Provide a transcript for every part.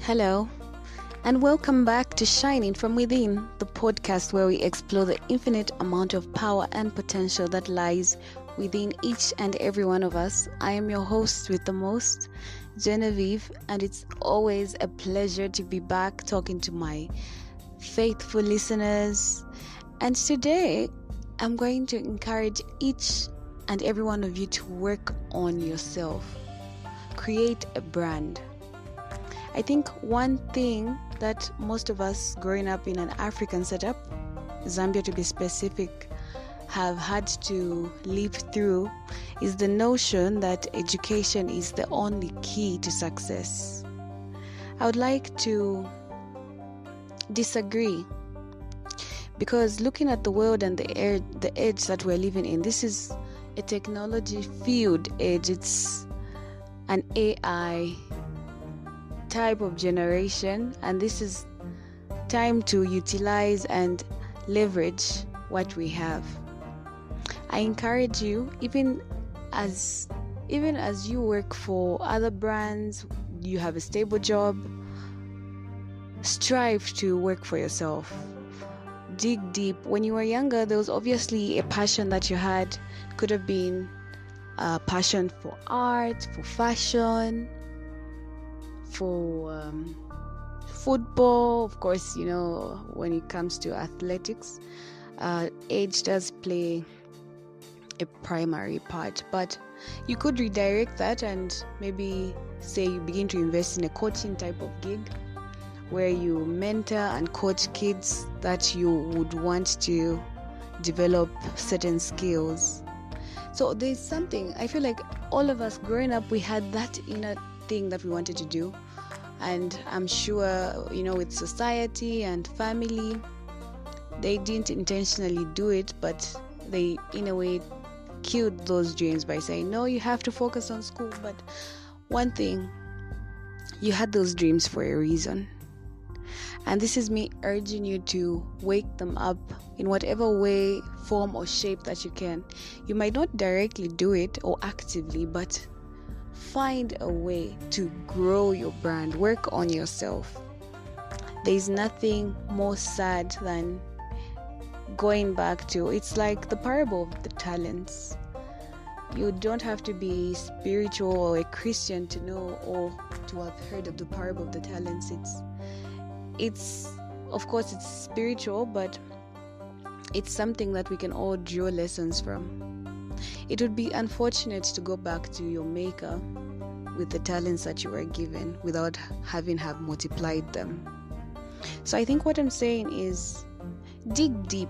Hello, and welcome back to Shining from Within, the podcast where we explore the infinite amount of power and potential that lies within each and every one of us. I am your host with the most, Genevieve, and it's always a pleasure to be back talking to my faithful listeners. And today, I'm going to encourage each and every one of you to work on yourself. Create a brand. I think one thing that most of us growing up in an African setup, Zambia to be specific, have had to live through is the notion that education is the only key to success. I would like to disagree, because looking at the world and the age that we're living in, this is a technology-fueled age. It's an AI type of generation, and this is time to utilize and leverage what we have. I encourage you, even as you work for other brands, you have a stable job, strive to work for yourself. Dig deep. When you were younger, there was obviously a passion that you had. Could have been a passion for art, for fashion, for football. Of course, when it comes to athletics, age does play a primary part, but you could redirect that and maybe say you begin to invest in a coaching type of gig where you mentor and coach kids that you would want to develop certain skills. So there's something, I feel like all of us growing up, we had that inner thing that we wanted to do, and I'm sure with society and family, they didn't intentionally do it, but they in a way killed those dreams by saying, no, you have to focus on school. But one thing, you had those dreams for a reason, and this is me urging you to wake them up in whatever way, form or shape that you can. You might not directly do it or actively, but find a way to grow your brand. Work on yourself. There is nothing more sad than going back to, it's like the parable of the talents. You don't have to be spiritual or a Christian to know or to have heard of the parable of the talents. It's of course it's spiritual, but it's something that we can all draw lessons from. It would be unfortunate to go back to your maker with the talents that you were given without having multiplied them. So I think what I'm saying is, dig deep.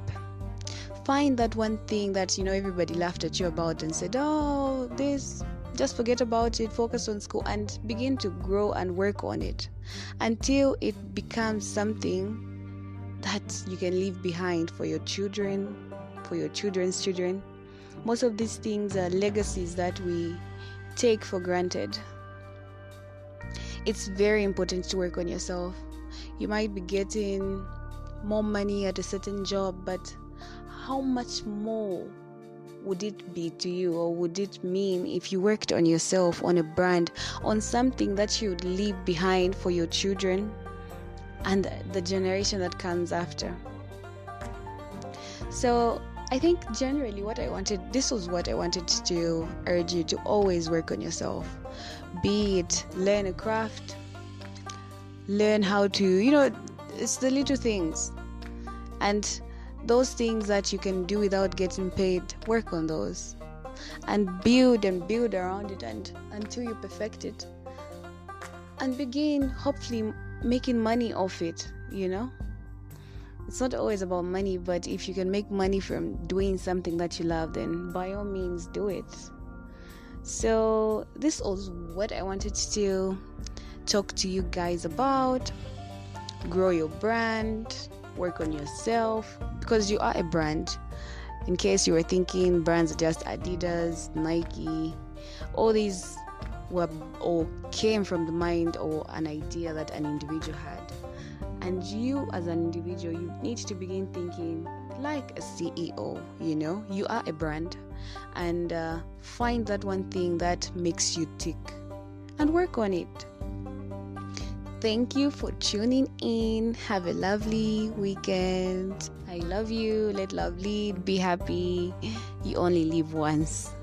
Find that one thing that everybody laughed at you about and said, oh, this, just forget about it, focus on school, and begin to grow and work on it until it becomes something that you can leave behind for your children, for your children's children. Most of these things are legacies that we take for granted. It's very important to work on yourself. You might be getting more money at a certain job, but how much more would it be to you, or would it mean if you worked on yourself, on a brand, on something that you would leave behind for your children and the generation that comes after? So I think generally this was what I wanted to urge you to always work on yourself. Be it learn a craft, learn how to, it's the little things. And those things that you can do without getting paid, work on those. And build around it and until you perfect it. And begin hopefully making money off it, It's not always about money, but if you can make money from doing something that you love, then by all means do it. So this was what I wanted to talk to you guys about. Grow your brand, work on yourself, because you are a brand. In case you were thinking brands are just Adidas, Nike, all these were or came from the mind or an idea that an individual had. And you as an individual, you need to begin thinking like a CEO. You are a brand, and find that one thing that makes you tick and work on it. Thank you for tuning in. Have a lovely weekend. I love you. Let love lead. Be happy. You only live once.